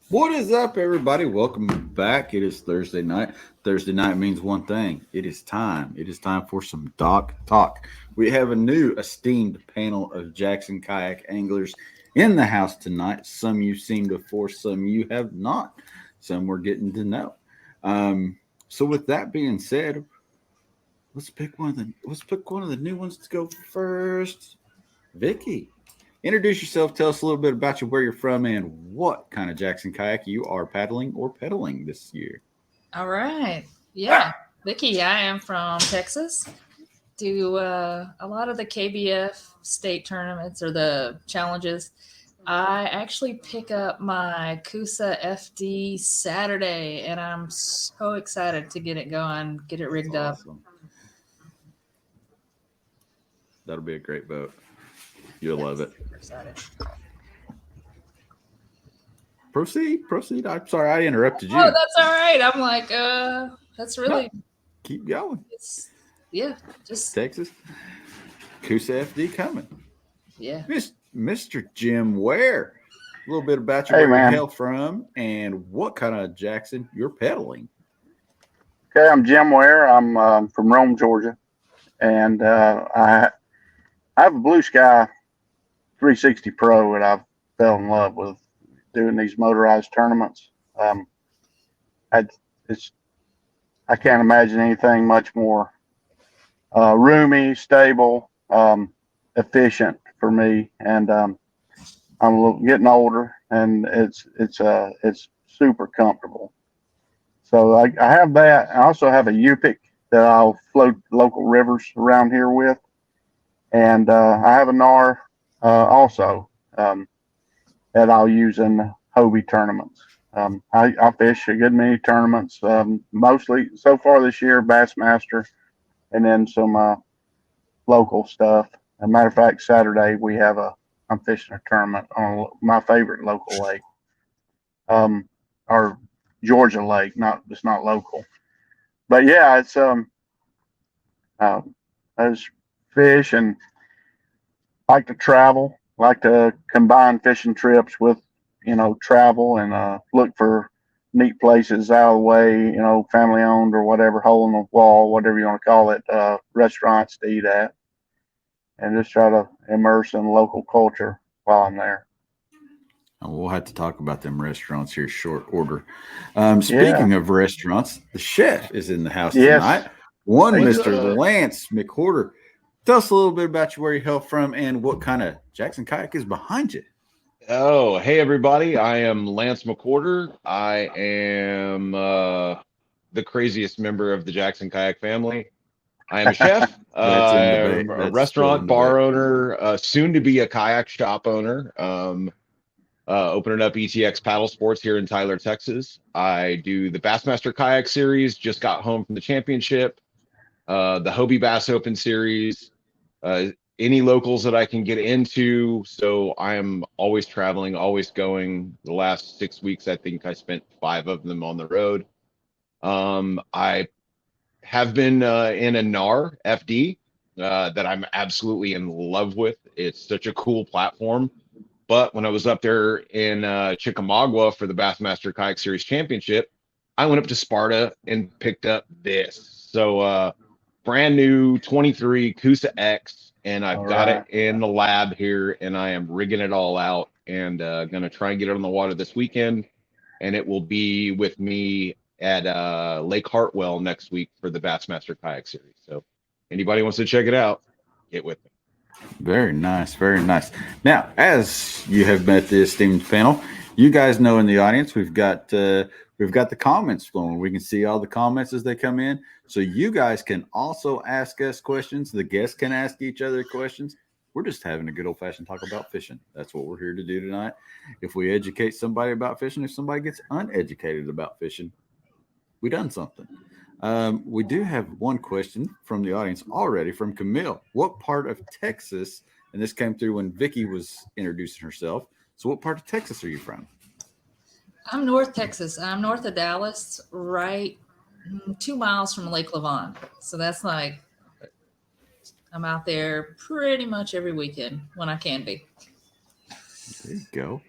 What is up, everybody? Welcome back. It is Thursday night. Thursday night means one thing. It is time. It is time for some dock talk. We have a new esteemed panel of Jackson kayak anglers in the house tonight. Some you've seen before, some you have not. Some we're getting to know. So, with that being said, let's pick one of the new ones to go first. Vicky, introduce yourself. Tell us a little bit about you, where you're from, and what kind of Jackson kayak you are paddling or pedaling this year. All right. Yeah. Vicky, I am from Texas. Do a lot of the KBF state tournaments or the challenges. I actually pick up my Kusa FD Saturday, and I'm so excited to get it going, get it That's rigged up. awesome. That'll be a great boat. You'll love Yes, it. super excited. Proceed. I'm sorry I interrupted Oh, you. that's all right. I'm like, that's No, really, keep going. it's, yeah, just, Texas, Coosa FD coming. yeah. Mr. Jim Ware. A little bit about you, Hey where you man. hail from, and what kind of Jackson you're pedaling. Okay, I'm Jim Ware. I'm from Rome, Georgia, and I have a Blue Sky 360 Pro that I've fell in love with doing these motorized tournaments. I it's I can't imagine anything much more roomy, stable, efficient for me. And getting older, and it's super comfortable. So I have that. I also have a Yupik that I'll float local rivers around here with, and I have a NAR also that I'll use in Hobie tournaments. I fish a good many tournaments, mostly so far this year Bassmaster, and then some local stuff. As a matter of fact, Saturday I'm fishing a tournament on my favorite local lake, or Georgia lake. Not It's not local, but yeah, it's uh, I just fish and like to travel, like to combine fishing trips with travel, and look for neat places out of the way, family owned or whatever, hole in the wall, whatever you want to call it, restaurants to eat at, and just try to immerse in local culture while I'm there. And we'll have to talk about them restaurants here short order. Yeah. Speaking of restaurants, the chef is in the house tonight. Yes. One Thank What's you. Mr. up? Lance McWhorter. Tell us a little bit about you, where you hail from, and what kind of Jackson kayak is behind you. Oh, hey everybody. I am Lance McWhorter. I am the craziest member of the Jackson Kayak family. I am a chef. That's in debate. I'm a That's still restaurant in debate. bar owner, soon to be a kayak shop owner. Opening up ETX Paddle Sports here in Tyler, Texas. I do the Bassmaster Kayak Series. Just got home from the championship. The Hobie Bass Open Series. Uh, any locals that I can get into. So I am always traveling, always going. The last 6 weeks, I think I spent 5 of them on the road. I have been in a NAR FD that I'm absolutely in love with. It's such a cool platform. But when I was up there in Chickamauga for the Bassmaster Kayak Series Championship, I went up to Sparta and picked up this. So brand new 23 Kusa X, and I've All got it right. in the lab here, and I am rigging it all out, and gonna try and get it on the water this weekend, and it will be with me at Lake Hartwell next week for the Bassmaster Kayak Series. So anybody wants to check it out, get with me. Very nice, very nice. Now, as you have met the esteemed panel, you guys know in the audience we've got the comments flowing. We can see all the comments as they come in, so you guys can also ask us questions. The guests can ask each other questions. We're just having a good old fashioned talk about fishing. That's what we're here to do tonight. If we educate somebody about fishing, if somebody gets uneducated about fishing, we done something. We do have one question from the audience already from Camille. What part of Texas, and this came through when Vicky was introducing herself. So, what part of Texas are you from? I'm North Texas. I'm north of Dallas, right 2 miles from Lake Levon. So that's like I'm out there pretty much every weekend when I can be. There you go.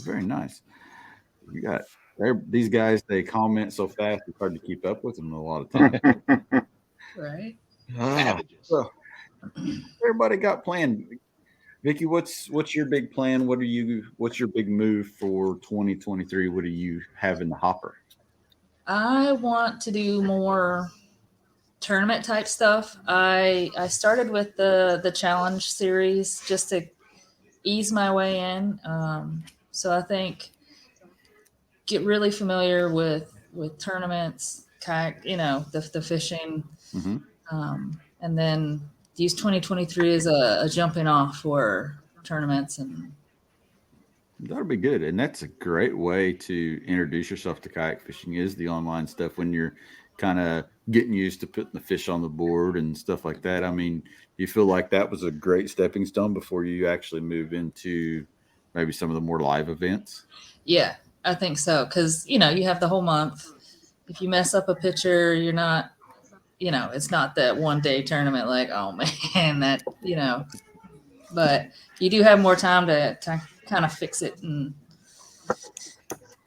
Very nice. You got these guys. They comment so fast; it's hard to keep up with them a lot of times. Right. Savages. So everybody got planned. Vickie, what's your big plan? What's your big move for 2023? What do you have in the hopper? I want to do more tournament type stuff. I started with the challenge series just to ease my way in. So I think get really familiar with tournaments, kayak, the fishing, Mm-hmm. and then use 2023 as a jumping off for tournaments. And That'll be good, and that's a great way to introduce yourself to kayak fishing. Is the online stuff when you're kind of getting used to putting the fish on the board and stuff like that. I mean, do you feel like that was a great stepping stone before you actually move into maybe some of the more live events? yeah, I think so. Cause you have the whole month. If you mess up a picture, you're not, it's not that one day tournament. Like, oh man, but you do have more time to kind of fix it. And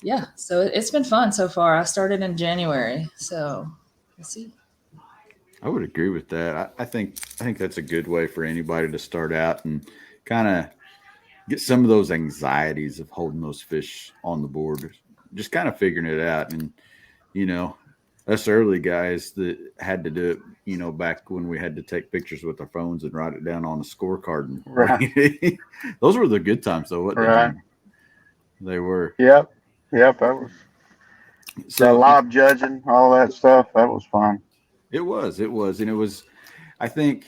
yeah, so it's been fun so far. I started in January, so we'll see. I would agree with that. I think that's a good way for anybody to start out and kind of get some of those anxieties of holding those fish on the board, just kind of figuring it out. And us early guys that had to do it, back when we had to take pictures with our phones and write it down on a scorecard. And Right. Those were the good times, though. What Right. they were. Yep. That was So live judging, all that stuff. That was fun. It was, and it was. I think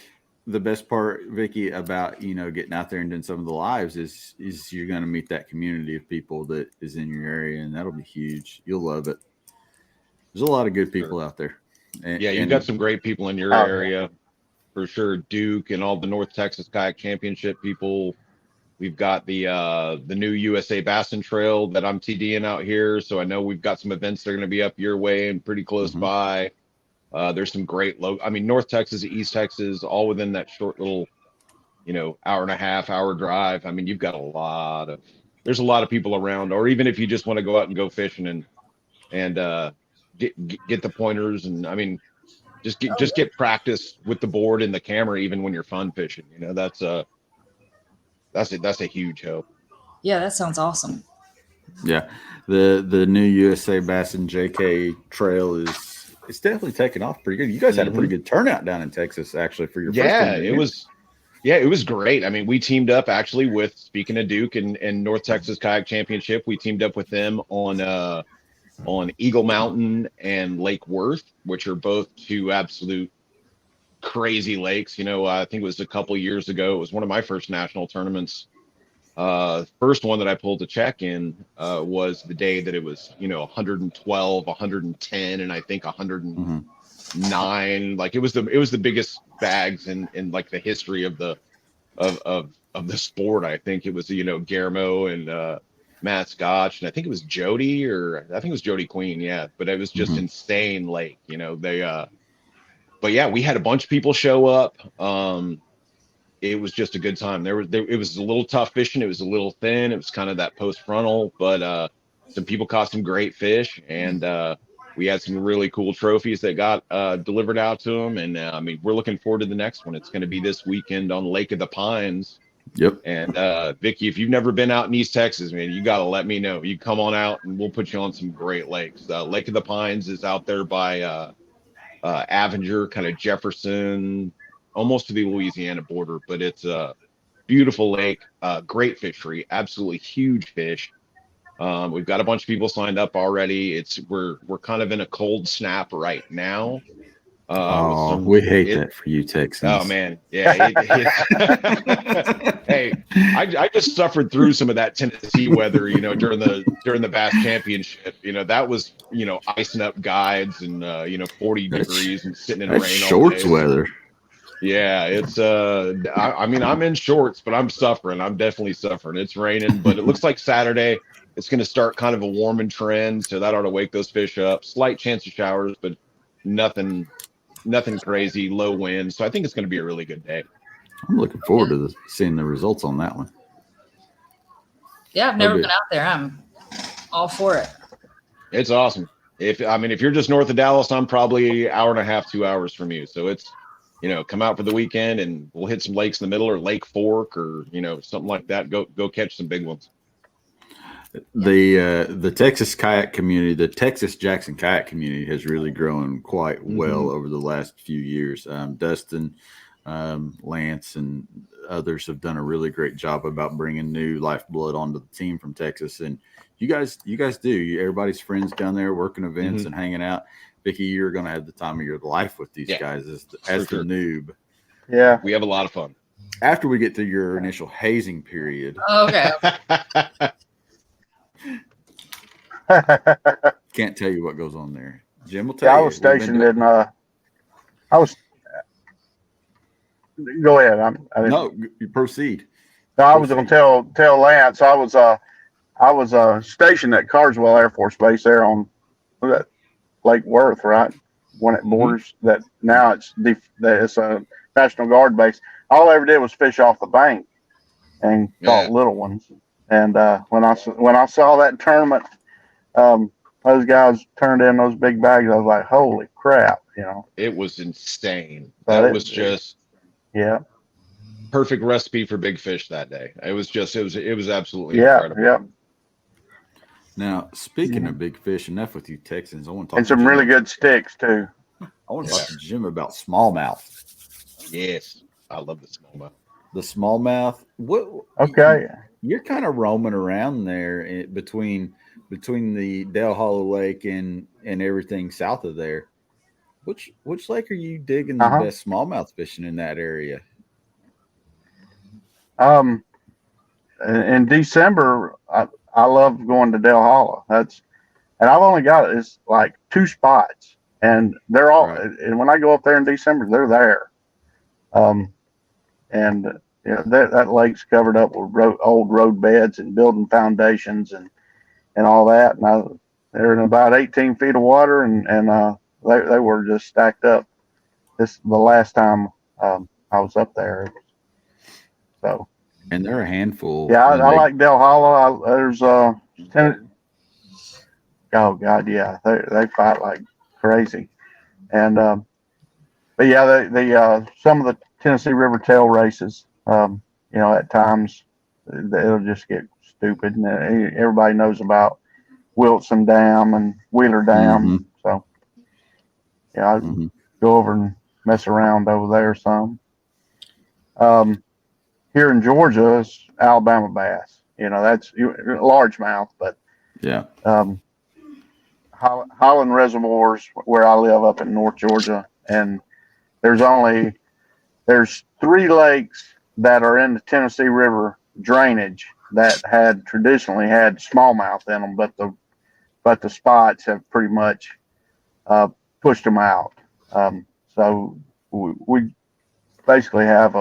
the best part, Vickie, about getting out there and doing some of the lives is you're going to meet that community of people that is in your area, and that'll be huge. You'll love it. There's a lot of good people out there. Yeah, you've got some great people in your area for sure. Duke and all the North Texas Kayak Championship people. We've got the new USA Bassin Trail that I'm TDing out here, so I know we've got some events that are going to be up your way and pretty close by. There's some great North Texas, East Texas, all within that short little, hour and a half, hour drive. I mean, you've got there's a lot of people around, or even if you just want to go out and go fishing and get the pointers. And I mean, just get practice with the board and the camera, even when you're fun fishing, that's a huge help. Yeah, that sounds awesome. Yeah. The new USA Bassin JK Trail it's definitely taken off pretty good. You guys had a pretty good turnout down in Texas, actually, for your first time. It was great. I mean, we teamed up actually with, speaking of Duke and North Texas Kayak Championship, we teamed up with them on Eagle Mountain and Lake Worth, which are both two absolute crazy lakes. I think it was a couple of years ago. It was one of my first national tournaments. First one that I pulled to check in was the day that it was 112, 110, and I think 109. Like it was the biggest bags in like the history of the sport. I think it was Guillermo and Matt Scotch, and I think it was Jody, or I think it was Jody Queen. Yeah, but it was just insane lake. But yeah, we had a bunch of people show up. It was just a good time. It was a little tough fishing. It was a little thin. It was kind of that post frontal, but some people caught some great fish, and we had some really cool trophies that got delivered out to them. And I mean, we're looking forward to the next one. It's going to be this weekend on Lake of the Pines. Yep. And Vickie, if you've never been out in East Texas, man, you got to let me know. You come on out, and we'll put you on some great lakes. Lake of the Pines is out there by Avenger, kind of Jefferson, almost to the Louisiana border, but it's a beautiful lake, great fishery, absolutely huge fish. We've got a bunch of people signed up already. We're kind of in a cold snap right now. We hate that for you Texans. Oh man, yeah. Hey, I just suffered through some of that Tennessee weather, during the Bass Championship. That was icing up guides and 40 degrees and sitting in rain. Shorts weather. Yeah, it's I mean, I'm in shorts, but I'm suffering. I'm definitely suffering. It's raining, but it looks like Saturday it's going to start kind of a warming trend, so that ought to wake those fish up. Slight chance of showers, but nothing crazy. Low wind, so I think it's going to be a really good day. I'm looking forward to seeing the results on that one. Yeah, I've never been out there. all for it. It's awesome. If you're just north of Dallas, I'm probably an hour and a half, 2 hours from you. So it's, come out for the weekend and we'll hit some lakes in the middle or Lake Fork or, something like that. Go catch some big ones. The Texas kayak community, the Texas Jackson kayak community has really grown quite well over the last few years. Dustin, Lance, and others have done a really great job about bringing new lifeblood onto the team from Texas. And you guys do. Everybody's friends down there working events and hanging out. Vickie, you're going to have the time of your life with these guys as the noob. Yeah, we have a lot of fun. After we get through your initial hazing period. Okay. Can't tell you what goes on there. Jim will tell you. I was stationed in. I was. Go ahead. No, you proceed. No, I was going to tell Lance. I was stationed at Carswell Air Force Base there on Lake Worth, right? When it borders that now it's a National Guard base. All I ever did was fish off the bank and caught little ones. And when I saw that tournament, those guys turned in those big bags. I was like, "Holy crap!" It was insane. But that was just perfect recipe for big fish that day. It was absolutely incredible. Yeah. Now, speaking of big fish, enough with you Texans. I want to talk and some really good sticks too. I want to talk to Jim about smallmouth. Yes, I love the smallmouth. The smallmouth. What? Okay. You're kind of roaming around there between the Dale Hollow Lake and everything south of there. Which lake are you digging the best smallmouth fishing in that area? In December, I love going to Dale Hollow. And I've only got it's like 2 spots, and they're all. Right. And when I go up there in December, they're there. And that lake's covered up with old road beds and building foundations and all that. And they're in about 18 feet of water, and they were just stacked up. The last time I was up there. So. And they're a handful. Yeah, I like Dale Hollow. There's oh God, yeah, they fight like crazy. And but yeah, the some of the Tennessee River tail races, at times it'll just get stupid. And everybody knows about Wilson Dam and Wheeler Dam. So yeah, I go over and mess around over there some. Here in Georgia, it's Alabama bass. That's largemouth, but Holland Reservoirs where I live up in North Georgia, and there's 3 lakes that are in the Tennessee River drainage that had traditionally had smallmouth in them, but the spots have pretty much pushed them out. So we basically have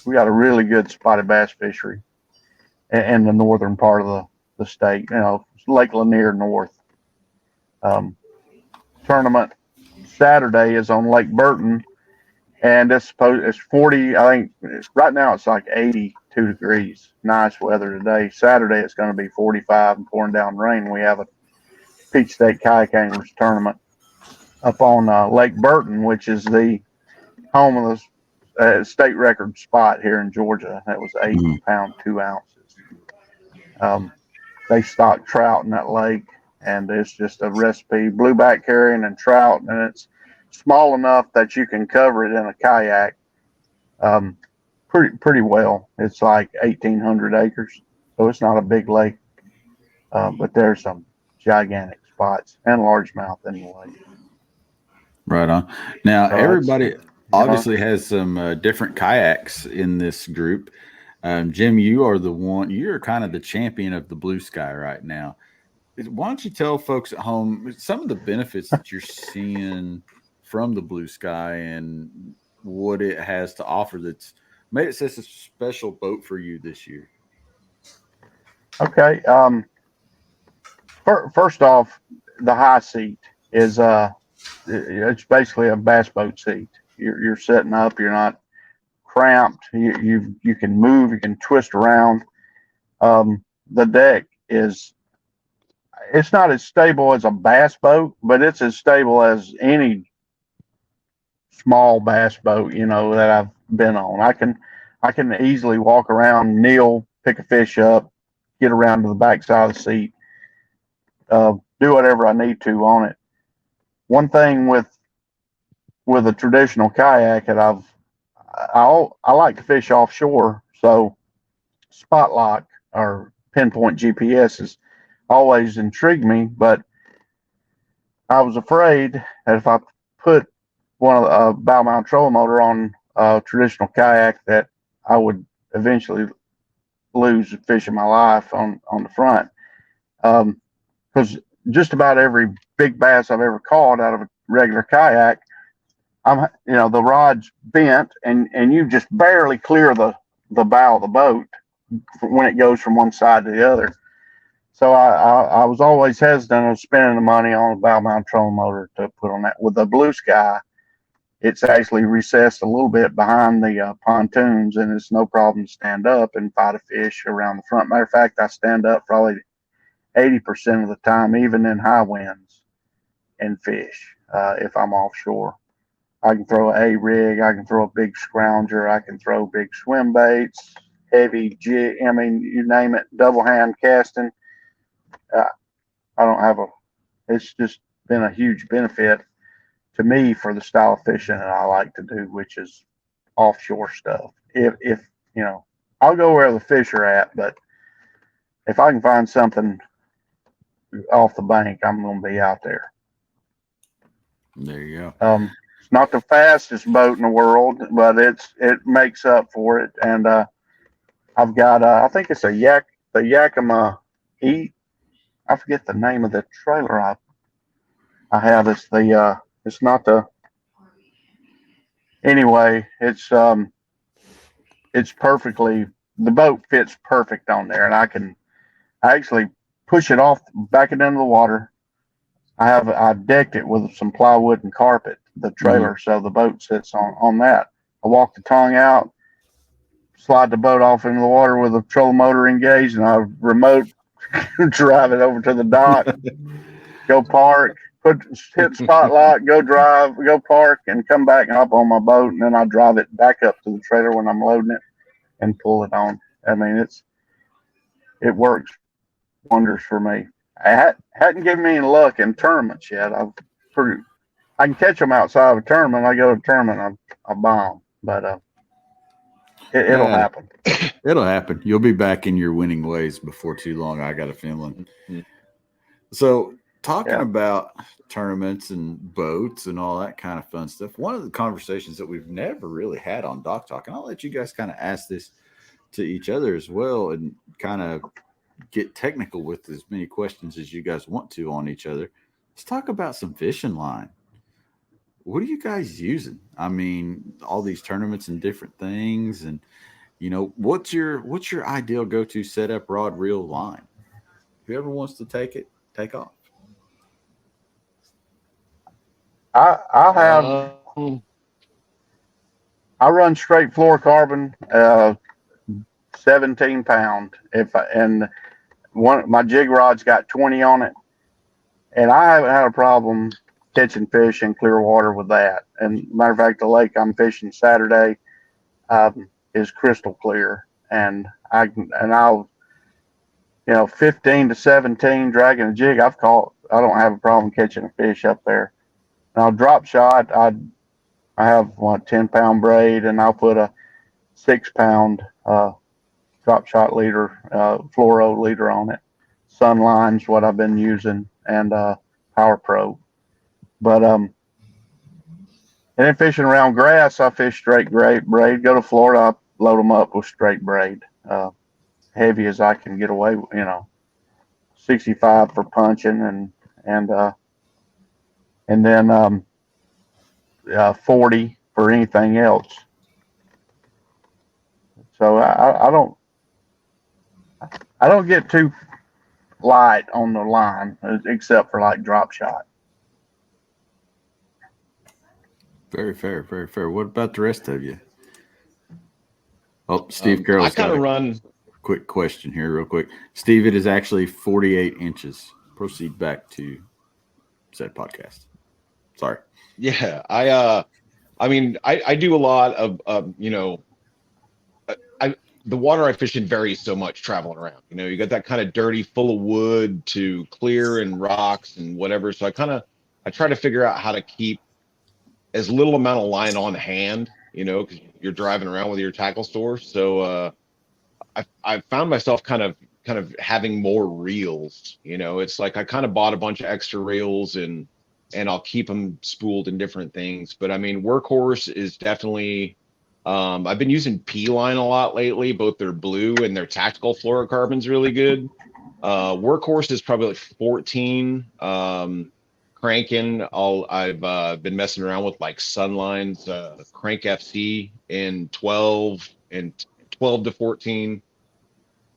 we got a really good spotted bass fishery in the northern part of the state. Lake Lanier North. Tournament Saturday is on Lake Burton, and it's 40. I think right now it's like 82 degrees. Nice weather today. Saturday it's going to be 45 and pouring down rain. We have a Peach State Kayak Anglers tournament up on Lake Burton, which is the home of the state record spot here in Georgia. That was 8 pound 2 ounces. They stock trout in that lake, and it's just a recipe: blueback herring and trout, and it's small enough that you can cover it in a kayak pretty well. It's like 1,800 acres, so it's not a big lake, but there's some gigantic spots and largemouth in the lake. Right on. Now, everybody obviously has some different kayaks in this group. Jim, you're kind of the champion of the blue sky right now. Why don't you tell folks at home some of the benefits that you're seeing from the blue sky and what it has to offer that's made it such a special boat for you this year? Okay. First off, the high seat is it's basically a bass boat seat. You're sitting up. You're not cramped. You can move. You can twist around. The deck is it's not as stable as a bass boat, but it's as stable as any small bass boat, that I've been on. I can easily walk around, kneel, pick a fish up, get around to the back side of the seat, do whatever I need to on it. One thing with a traditional kayak that I like to fish offshore, so spot lock or pinpoint GPS has always intrigued me, but I was afraid that if I put one of the bow mount trolling motor on a traditional kayak, that I would eventually lose the fish of my life on the front. Because just about every big bass I've ever caught out of a regular kayak, the rod's bent and you just barely clear the bow of the boat when it goes from one side to the other. So I was always hesitant of spending the money on a bow mount trolling motor to put on that. With the Blue Sky, it's actually recessed a little bit behind the pontoons, and it's no problem to stand up and fight a fish around the front. Matter of fact, I stand up probably 80% of the time, even in high winds, and fish if I'm offshore. I can throw a rig, I can throw a big scrounger, I can throw big swim baits, heavy jig, you name it, double hand casting. I don't have it's just been a huge benefit to me for the style of fishing that I like to do, which is offshore stuff. If I'll go where the fish are at, but if I can find something off the bank, I'm going to be out there. There you go. It's not the fastest boat in the world, but it makes up for it. And I've got I think it's the Yakima E. I forget the name of the trailer I have. It's it's not the. Anyway, it's perfectly. The boat fits perfect on there, and I actually push it off, back it into the water. I decked it with some plywood and carpet, the trailer, so the boat sits on that. I walk the tongue out, slide the boat off into the water with a trolling motor engaged, and I remote drive it over to the dock, go park, hit spot lock, go drive, go park, and come back and hop on my boat, and then I drive it back up to the trailer when I'm loading it and pull it on. I mean, it works wonders for me. I hadn't given me any luck in tournaments yet. I can catch them outside of a tournament. I go to a tournament, I bomb, but it'll happen. It'll happen. You'll be back in your winning ways before too long, I got a feeling. Mm-hmm. So talking about tournaments and boats and all that kind of fun stuff, one of the conversations that we've never really had on Dock Talk, and I'll let you guys kind of ask this to each other as well and kind of get technical with as many questions as you guys want to on each other. Let's talk about some fishing line. What are you guys using? I mean, all these tournaments and different things, and what's your ideal go-to setup, rod, reel, line? Whoever wants to take off. I run straight fluorocarbon, 17 pound. My jig rod's got 20 on it, and I haven't had a problem catching fish in clear water with that. And matter of fact, the lake I'm fishing Saturday is crystal clear, and I'll 15 to 17 dragging a jig. I don't have a problem catching a fish up there. Now drop shot, I have 10-pound braid, and I'll put a 6-pound drop shot leader, fluoro leader on it. Sunline's what I've been using, and Power Pro. But and then fishing around grass, I fish straight braid. Go to Florida, I load them up with straight braid, heavy as I can get away. 65 for punching, and then 40 for anything else. So I don't get too light on the line, except for like drop shot. Very fair, very fair. What about the rest of you? Oh, Steve Carroll's I kind of run. Quick question here, real quick. Steve, it is actually 48 inches proceed back to said podcast. Sorry. Yeah, I mean, I do a lot of you know, the water I fish in varies so much traveling around. You know, you got that kind of dirty, full of wood to clear and rocks and whatever. So I try to figure out how to keep as little amount of line on hand, you know, because you're driving around with your tackle store. So I found myself kind of having more reels. You know, it's like I kind of bought a bunch of extra reels and I'll keep them spooled in different things. But I mean, Workhorse is definitely. I've been using P-line a lot lately. Both their blue and their tactical fluorocarbon's really good. Workhorse is probably like 14. Cranking, I've been messing around with like Sunline's Crank FC in 12 and 12 to 14.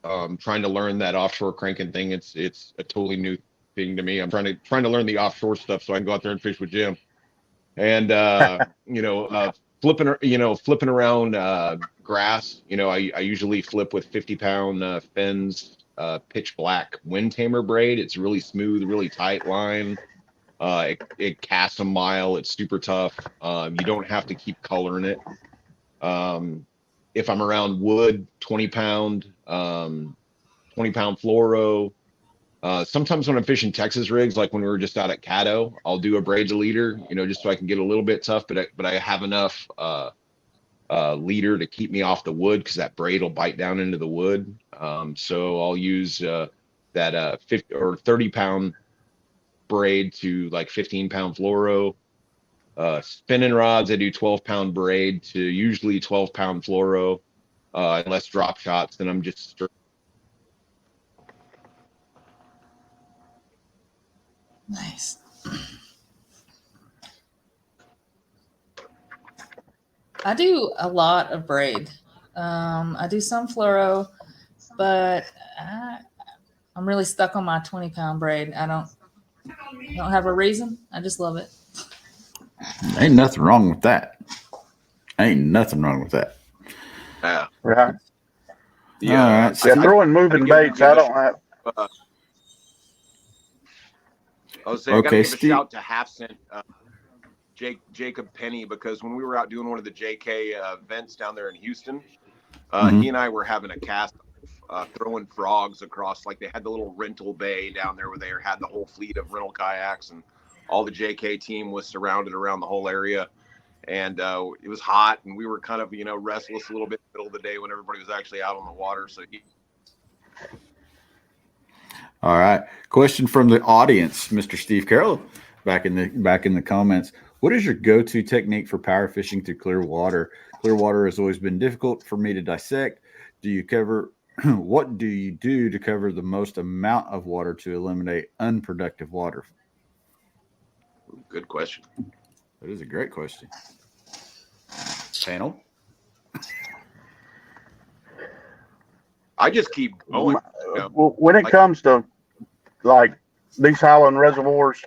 Trying to learn that offshore cranking thing. It's a totally new thing to me. I'm trying to learn the offshore stuff so I can go out there and fish with Jim. And you know, flipping around grass. You know, I usually flip with 50-pound fins, pitch black wind tamer braid. It's really smooth, really tight line. It casts a mile. It's super tough. You don't have to keep coloring it. If I'm around wood, 20-pound fluoro. Sometimes when I'm fishing Texas rigs, like when we were just out at Caddo, I'll do a braid to leader, you know, just so I can get a little bit tough, but I have enough leader to keep me off the wood because that braid will bite down into the wood. So I'll use that 50 or 30-pound braid to like 15-pound fluoro. Spinning rods, I do 12-pound braid to usually 12-pound fluoro. Unless drop shots, then I'm just Nice. I do a lot of braid. I do some fluoro, but I'm really stuck on my 20-pound braid. I don't have a reason. I just love it. Ain't nothing wrong with that. Ain't nothing wrong with that. Yeah. Right. Yeah. All right. Yeah, throwing moving baits, I don't have. I was saying, I gotta Okay, give a Steve. shout to Half Cent, Jacob Penny, because when we were out doing one of the JK events down there in Houston, he and I were having a cast throwing frogs across, like they had the little rental bay down there where they had the whole fleet of rental kayaks, and all the JK team was surrounded around the whole area. And it was hot, and we were kind of, you know, restless a little bit in the middle of the day when everybody was actually out on the water. So All right. Question from the audience, Mr. Steve Carroll, back in the comments. What is your go-to technique for power fishing through clear water? Clear water has always been difficult for me to dissect. What do you do to cover the most amount of water to eliminate unproductive water? good question. That is a great question. Panel? I just keep going. You know? When it comes to like these Highland reservoirs,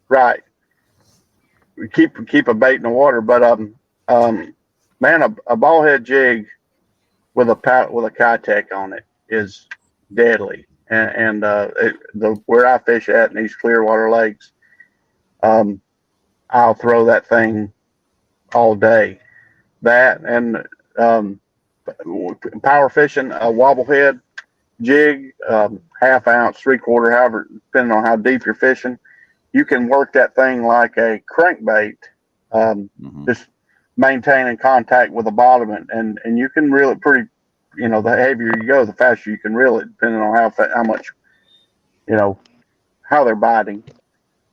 right? We keep a bait in the water, but man, a ball head jig with a Kitech on it is deadly, and where I fish at in these Clearwater lakes, I'll throw that thing all day. That and power fishing, a wobble head jig, half ounce, 3/4, however, depending on how deep you're fishing. You can work that thing like a crankbait, just maintaining contact with the bottom, and you can reel it pretty. You know, the heavier you go, the faster you can reel it, depending on how much, you know, how they're biting.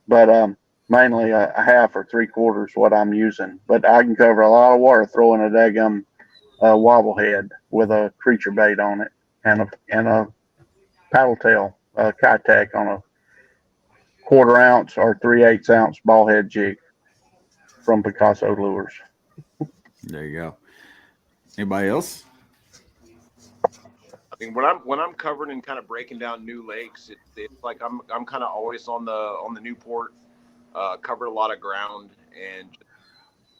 But mainly a half or 3/4 what I'm using. But I can cover a lot of water throwing a daggum wobble head with a creature bait on it and a paddle tail Kitech on a 1/4 ounce or 3/8 ounce ball head jig from Picasso Lures. There you go. Anybody else? I mean, when I'm covering and kind of breaking down new lakes, it's like I'm kind of always on the Newport, covered a lot of ground and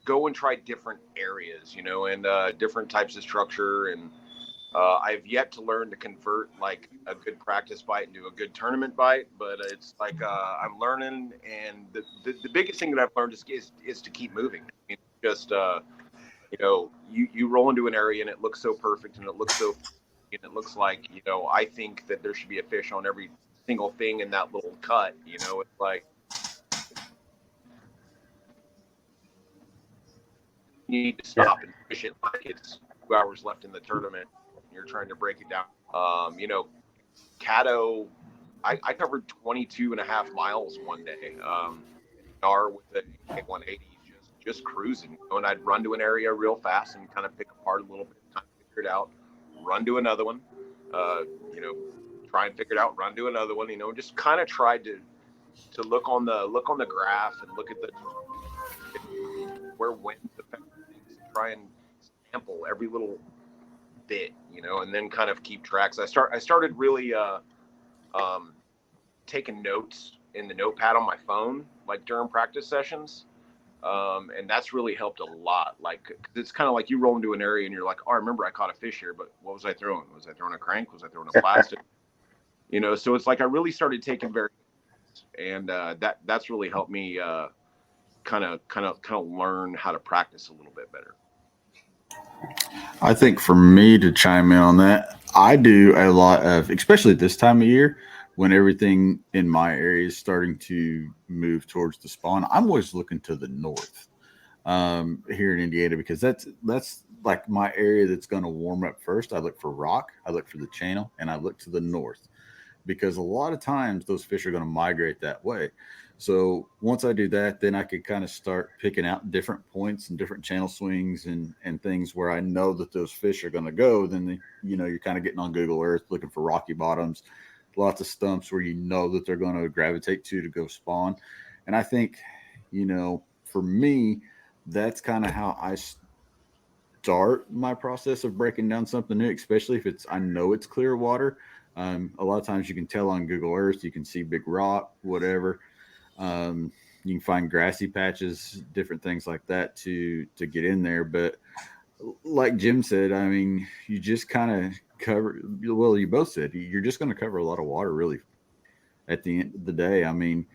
go and try different areas, you know, and different types of structure. And I've yet to learn to convert like a good practice bite into a good tournament bite, but it's like I'm learning. And the biggest thing that I've learned is to keep moving. I mean, just you roll into an area and it looks so perfect and it looks so, and it looks like, I think that there should be a fish on every single thing in that little cut. It's like you need to stop and fish it like it's 2 hours left in the tournament. You're trying to break it down. Caddo, I covered 22 and a half miles one day. With the K180, just cruising, and I'd run to an area real fast and kind of pick apart a little bit, kind of figure it out, run to another one, try and figure it out, run to another one, just kind of tried to look on the graph and look at where winds affect things, try and sample every little bit, and then kind of keep tracks. I started really taking notes in the notepad on my phone, like during practice sessions. And that's really helped a lot. Like, 'cause it's kind of like you roll into an area and you're like, oh, I remember I caught a fish here, but what was I throwing? Was I throwing a crank? Was I throwing a plastic? So it's like I really started taking and that's really helped me kind of learn how to practice a little bit better. I think for me to chime in on that, I do a lot of, especially this time of year, when everything in my area is starting to move towards the spawn, I'm always looking to the north here in Indiana, because that's like my area that's going to warm up first. I look for rock, I look for the channel, and I look to the north, because a lot of times those fish are going to migrate that way. So once I do that, then I could kind of start picking out different points and different channel swings and things where I know that those fish are going to go. Then, you're kind of getting on Google Earth looking for rocky bottoms, lots of stumps where that they're going to gravitate to go spawn. And I think, for me, that's kind of how I start my process of breaking down something new, especially if I know it's clear water. A lot of times you can tell on Google Earth, you can see big rock, whatever. You can find grassy patches, different things like that to get in there. But like Jim said, I mean, you just kind of cover, well, you both said you're just going to cover a lot of water really at the end of the day. I mean,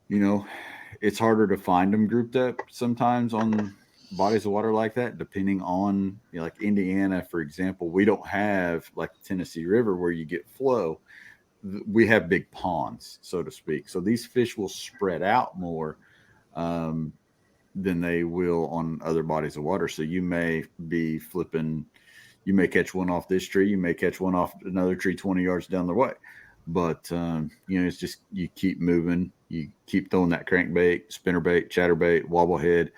it's harder to find them grouped up sometimes on bodies of water like that, depending on, like Indiana, for example, we don't have like the Tennessee River where you get flow. We have big ponds, so to speak. So these fish will spread out more than they will on other bodies of water. So you may be flipping, you may catch one off this tree, you may catch one off another tree 20 yards down the way. But, it's just, you keep moving, you keep throwing that crankbait, spinnerbait, chatterbait, wobblehead,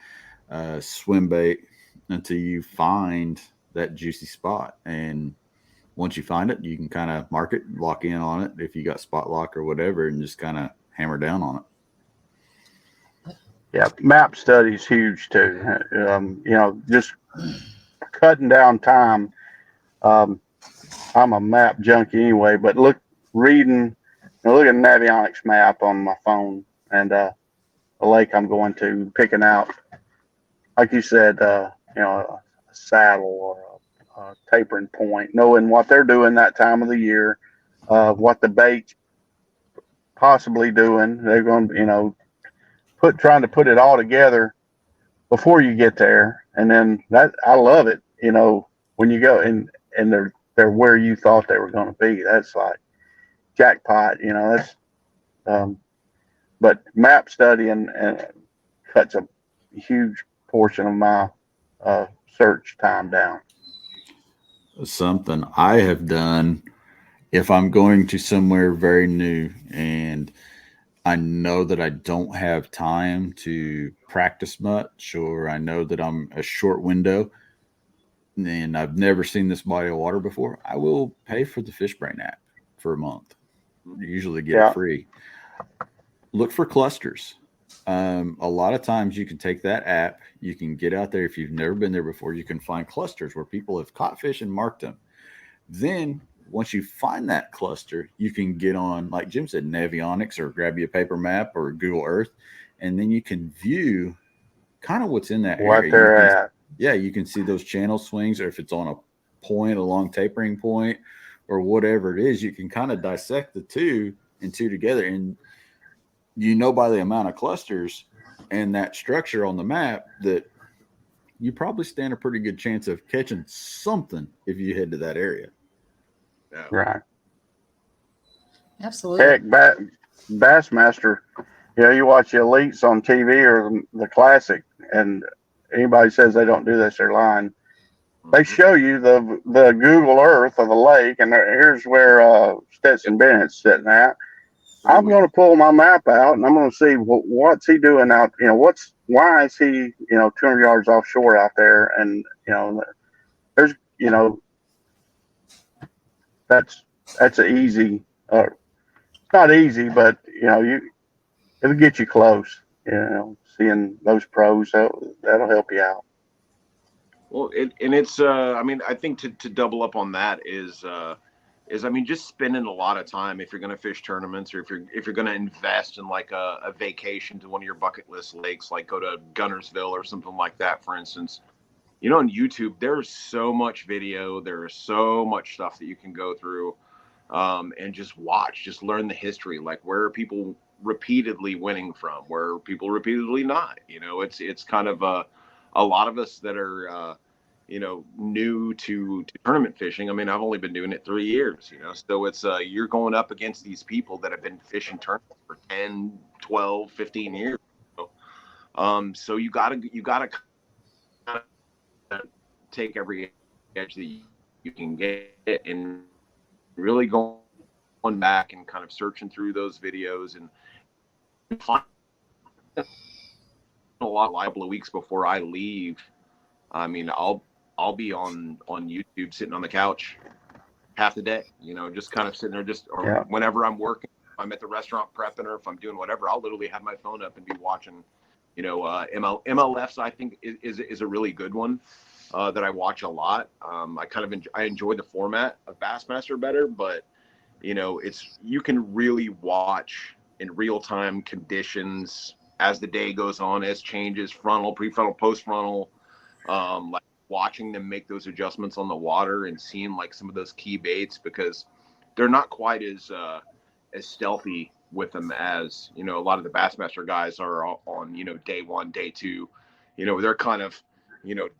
swim bait until you find that juicy spot. And once you find it, you can kind of mark it, lock in on it if you got spot lock or whatever, and just kind of hammer down on it. Yeah, map study is huge too. Just cutting down time. I'm a map junkie anyway, but look at Navionics map on my phone and a lake I'm going to, picking out, like you said, a saddle or tapering point, knowing what they're doing that time of the year, what the bait's possibly doing. They're going to, trying to put it all together before you get there. And then I love it, when you go and they're where you thought they were going to be. That's like jackpot, that's, but map study and cuts a huge portion of my search time down. Something I have done, if I'm going to somewhere very new and I know that I don't have time to practice much, or I know that I'm a short window and I've never seen this body of water before, I will pay for the FishBrain app for a month. Usually get it free. Look for clusters. A lot of times you can take that app, you can get out there. If you've never been there before, you can find clusters where people have caught fish and marked them. Then once you find that cluster, you can get on, like Jim said, Navionics, or grab you a paper map or Google Earth, and then you can view kind of what's in that area. What they're at. Yeah, you can see those channel swings, or if it's on a point, a long tapering point, or whatever it is, you can kind of dissect the two together. And by the amount of clusters and that structure on the map that you probably stand a pretty good chance of catching something if you head to that area. Yeah. Right. Absolutely. Heck, Bassmaster, you watch the elites on TV or the classic, and anybody says they don't do this, they're lying. They show you the Google Earth of the lake, and here's where Stetson Bennett's sitting at. I'm going to pull my map out, and I'm going to see what's he doing out. Why is he 200 yards offshore out there? And there's that's an easy. It's not easy, but it'll get you close. Seeing those pros, that'll help you out. Well, it's I mean, I think to double up on that is I mean, just spending a lot of time if you're going to fish tournaments, or if you're going to invest in like a vacation to one of your bucket list lakes, like go to Gunnersville or something like that, for instance. On YouTube, there's so much video, there's so much stuff that you can go through, and just watch, just learn the history, like where are people repeatedly winning from, where are people repeatedly not. It's kind of a lot of us that are new to tournament fishing. I mean, I've only been doing it 3 years, so it's you're going up against these people that have been fishing tournaments for 10, 12, 15 years. So you gotta kind of take every edge that you can get and really going back and kind of searching through those videos and find a couple of weeks before I leave. I mean, I'll be on YouTube sitting on the couch half the day, just kind of sitting there whenever I'm working, if I'm at the restaurant prepping, or if I'm doing whatever, I'll literally have my phone up and be watching, MLFs. I think is a really good one that I watch a lot. I enjoy the format of Bassmaster better, but you can really watch in real time conditions as the day goes on, as changes, frontal, prefrontal, post frontal, like watching them make those adjustments on the water and seeing like some of those key baits, because they're not quite as stealthy with them as a lot of the Bassmaster guys are on day one, day two. They're kind of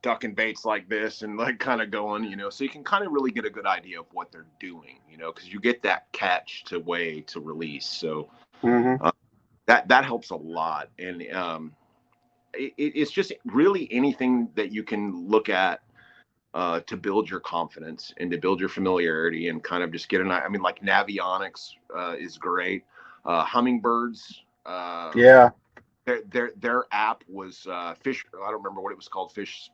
ducking baits like this and like kind of going, so you can kind of really get a good idea of what they're doing, because you get that catch to weigh to release. So that helps a lot. And it's just really anything that you can look at to build your confidence and to build your familiarity and kind of just get I mean, like Navionics is great. Hummingbirds. Their app was Fish. I don't remember what it was called. Fish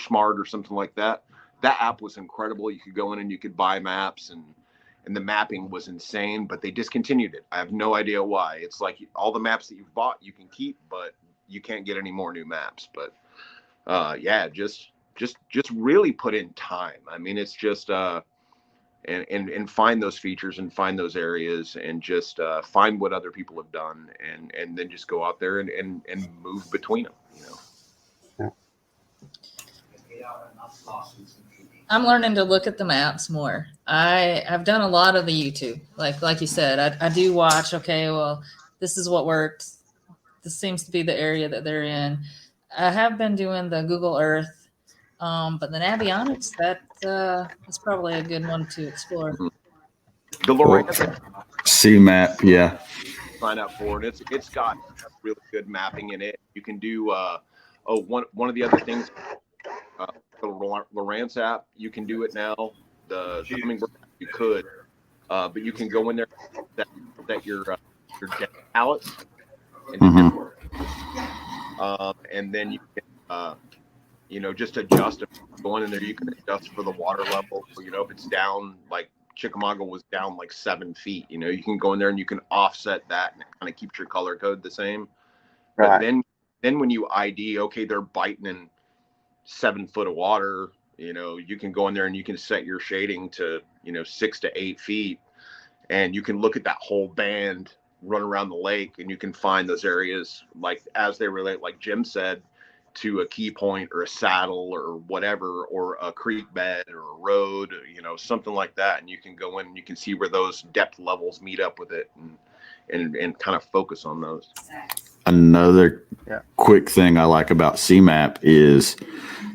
Smart or something like that. That app was incredible. You could go in and you could buy maps, and the mapping was insane. But they discontinued it. I have no idea why. It's like all the maps that you've bought you can keep, but you can't get any more new maps. But just really put in time. I mean, it's just and find those features and find those areas and just find what other people have done and then just go out there and move between them. I'm learning to look at the maps more. I've done a lot of the YouTube, like you said. I do watch. Okay, well, this is what works. This seems to be the area that they're in. I have been doing the Google Earth, but the Navionics, that's probably a good one to explore. The Lorraine C map, yeah. Sign up for it. It's got really good mapping in it. You can do one of the other things. The Lowrance app, you can do it now. The Hummingbird you could, but you can go in there that your deck pallets, and then you can just adjust it. Going in there, you can adjust for the water level. If it's down, like Chickamauga was down like 7 feet, you can go in there and you can offset that, and it kind of keeps your color code the same. Right. But then when you ID, okay, they're biting in 7 foot of water, you can go in there and you can set your shading to 6 to 8 feet, and you can look at that whole band run around the lake, and you can find those areas like as they relate, like Jim said, to a key point or a saddle or whatever, or a creek bed or a road, something like that. And you can go in and you can see where those depth levels meet up with it and kind of focus on those. Another quick thing I like about CMAP is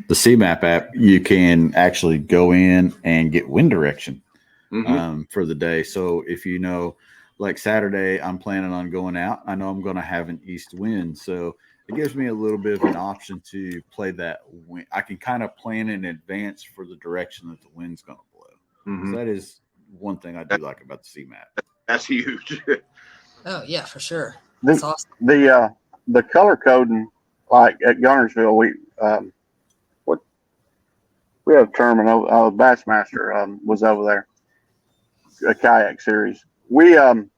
the CMAP app. You can actually go in and get wind direction for the day. So if like Saturday, I'm planning on going out, I know I'm going to have an east wind. So it gives me a little bit of an option to play that wind. I can kind of plan in advance for the direction that the wind's going to blow. So that is one thing I do like about the CMAP. That's huge. Oh yeah, for sure. That's awesome. The color coding, like at Gunnersville, we have a tournament. Bassmaster was over there, a kayak series. The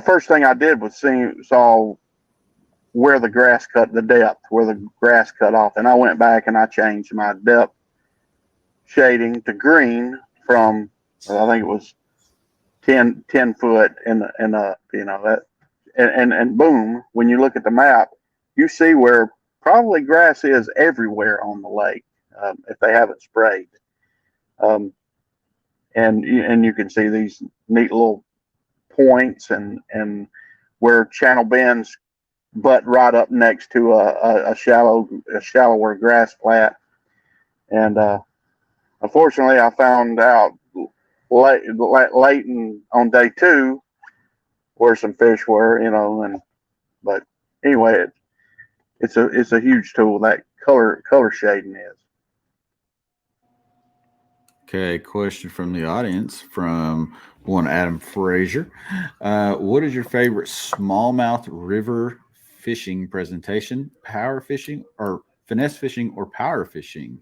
first thing I did was saw where the grass cut, the depth, where the grass cut off, and I went back and I changed my depth shading to green from, I think it was 10 foot and that, and boom, when you look at the map, you see where probably grass is everywhere on the lake if they haven't sprayed. And you can see these neat little points and where channel bends butt right up next to a shallower grass flat. And unfortunately, I found out late on day 2 where some fish were, but anyway, it's a huge tool, that color shading is. Okay, question from the audience from one Adam Frazier. What is your favorite smallmouth river fishing presentation? Power fishing or finesse fishing or power fishing?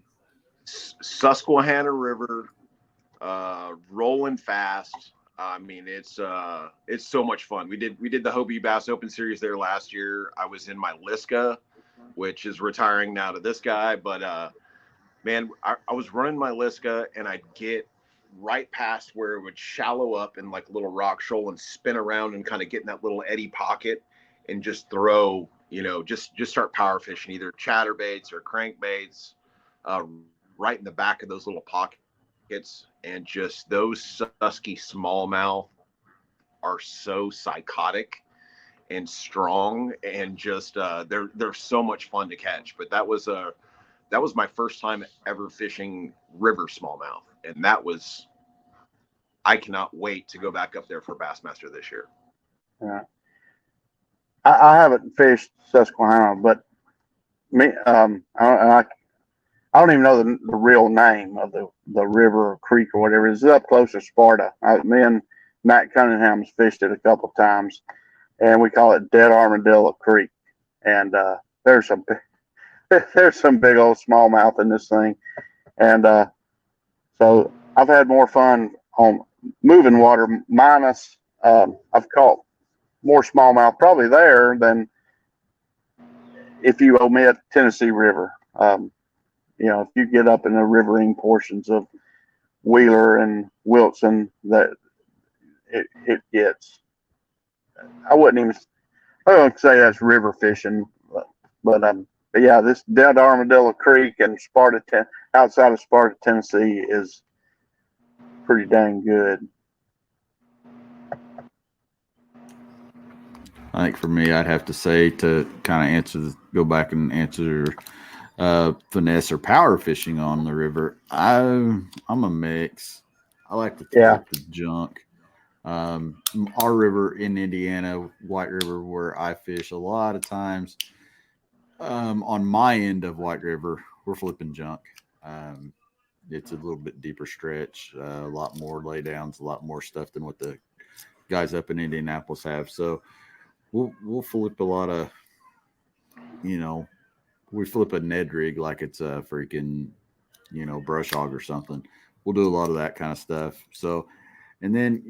Susquehanna River, rolling fast. I mean, it's so much fun. We did the Hobie Bass Open Series there last year. I was in my Liska, which is retiring now to this guy, but man, I was running my Liska and I'd get right past where it would shallow up in like a little rock shoal and spin around and kind of get in that little eddy pocket and just throw, just start power fishing, either chatterbaits or crankbaits, right in the back of those little pockets. And just those Susky smallmouth are so psychotic and strong, and just they're so much fun to catch. But that was my first time ever fishing river smallmouth, and I cannot wait to go back up there for Bassmaster this year. Yeah, I haven't fished Susquehanna, but I don't even know the real name of the river or creek or whatever. It's up close to Sparta. Me and Matt Cunningham's fished it a couple of times, and we call it Dead Armadillo Creek. And there's some big old smallmouth in this thing. And so I've had more fun on moving water minus. I've caught more smallmouth probably there than if you omit Tennessee River. If you get up in the riverine portions of Wheeler and Wilson, that it gets. I wouldn't say that's river fishing, but yeah, this Dead Armadillo Creek and outside of Sparta, Tennessee, is pretty dang good. I think for me, I'd have to say, to kind of go back and answer finesse or power fishing on the river. I'm a mix. I like to take the junk. Our river in Indiana, White River, where I fish, a lot of times on my end of White River, we're flipping junk. It's a little bit deeper stretch, a lot more laydowns, a lot more stuff than what the guys up in Indianapolis have. So we'll flip a lot of, we flip a Ned rig like it's a freaking, brush hog or something. We'll do a lot of that kind of stuff. So, and then,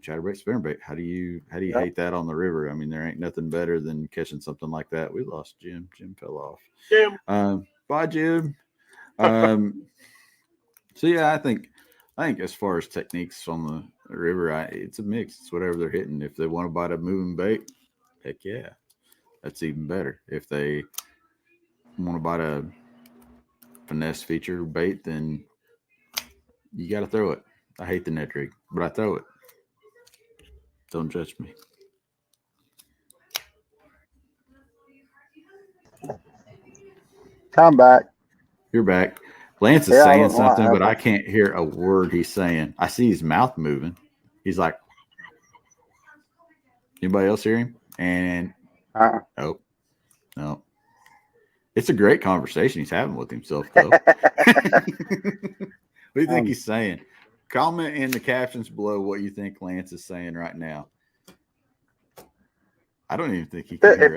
chatterbait, spinnerbait. How do you hate that on the river? I mean, there ain't nothing better than catching something like that. We lost Jim. Jim fell off. Jim. Bye, Jim. So yeah, I think as far as techniques on the river, it's a mix. It's whatever they're hitting. If they want to bite a moving bait, heck yeah, that's even better. If they want to bite a finesse feature bait, then you got to throw it. I hate the net rig, but I throw it. Don't judge me. I'm back. You're back. Lance is Yeah, I saying don't know what something, but I happened. can't hear a word he's saying. I see his mouth moving. He's like, anybody else hear him? And oh, no. It's a great conversation he's having with himself, though. What do you think he's saying? Comment in the captions below what you think Lance is saying right now. I don't even think he can hear If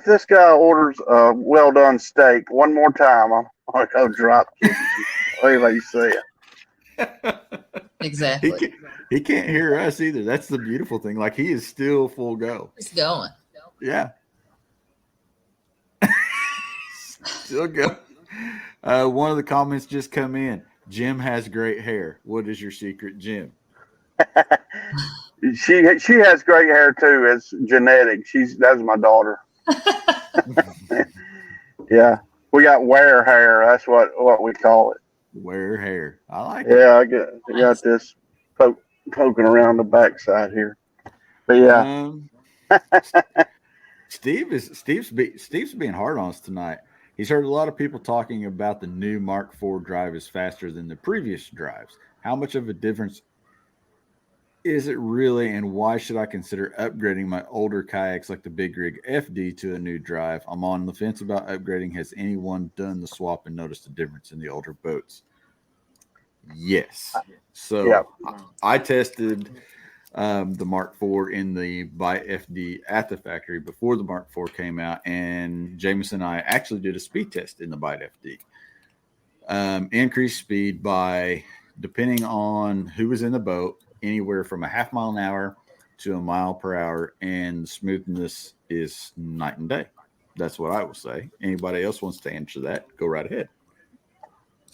this guy orders a well done steak one more time, I'm gonna go drop kick you. Anyway, you say it. Exactly. He can't hear us either. That's the beautiful thing. Like, he is still full go. It's going. Yeah. Still go. One of the comments just come in. Jim has great hair. What is your secret, Jim? She has great hair too. It's genetic. That's my daughter. Yeah, we got Ware hair. That's what we call it. Ware hair. I like it. Yeah, I got this poking around the backside here. But yeah, Steve's being hard on us tonight. He's heard a lot of people talking about the new Mark IV drive is faster than the previous drives. How much of a difference is it really, and why should I consider upgrading my older kayaks like the Big Rig FD to a new drive? I'm on the fence about upgrading. Has anyone done the swap and noticed a difference in the older boats? Yes. So yeah. I tested the Mark IV in the Bite FD at the factory before the Mark IV came out, and Jameson and I actually did a speed test in the Bite FD. Increased speed by, depending on who was in the boat, anywhere from a half mile an hour to a mile per hour, and smoothness is night and day. That's what I will say. Anybody else wants to answer that, go right ahead.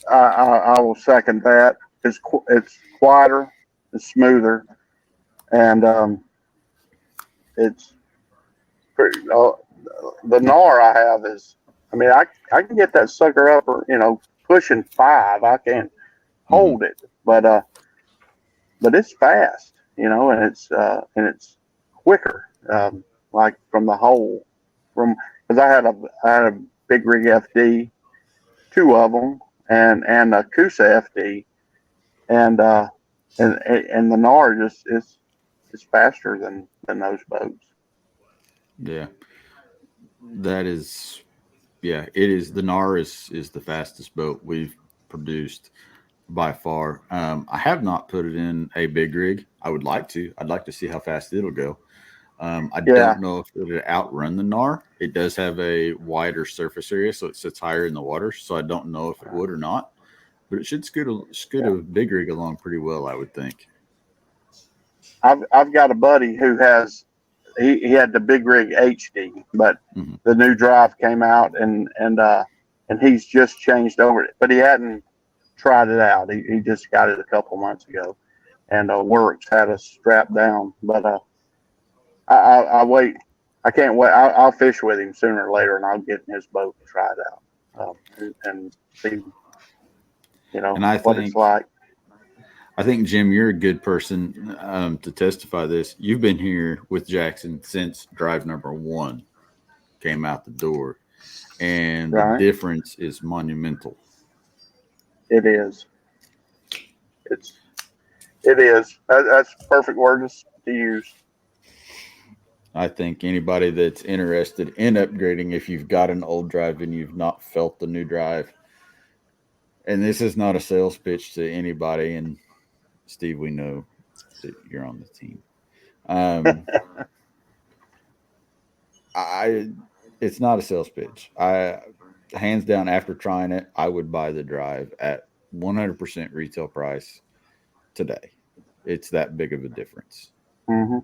I will second that. It's quieter, it's smoother, and it's pretty. The gnar I have is, I mean, I can get that sucker up, or pushing 5. I can't hold it, but it's fast, and it's quicker. Like from the hole, because I had a Big Rig FD, 2 of them, and a Kusa FD, and the gnar just is faster than those boats. Yeah, that is. Yeah, it is. The gnar is the fastest boat we've produced by far. I have not put it in a Big Rig. I would like to. I'd like to see how fast it'll go. I don't know if it'll outrun the gnar. It does have a wider surface area, so it sits higher in the water. So I don't know if it would or not. But it should scoot a Big Rig along pretty well, I would think. I've got a buddy who has he had the Big Rig HD, but the new drive came out, and he's just changed over it, but he hadn't tried it out. He just got it a couple months ago, and Works had us strapped down. But I wait. I can't wait. I'll fish with him sooner or later, and I'll get in his boat and try it out and see, what it's like. I think, Jim, you're a good person to testify this. You've been here with Jackson since drive number 1 came out the door, and the difference is monumental. It is. It is. That's a perfect word to use. I think anybody that's interested in upgrading, if you've got an old drive and you've not felt the new drive, and this is not a sales pitch to anybody, and Steve, we know that you're on the team. It's not a sales pitch. Hands down, after trying it, I would buy the drive at 100% retail price today. It's that big of a difference. Mm-hmm.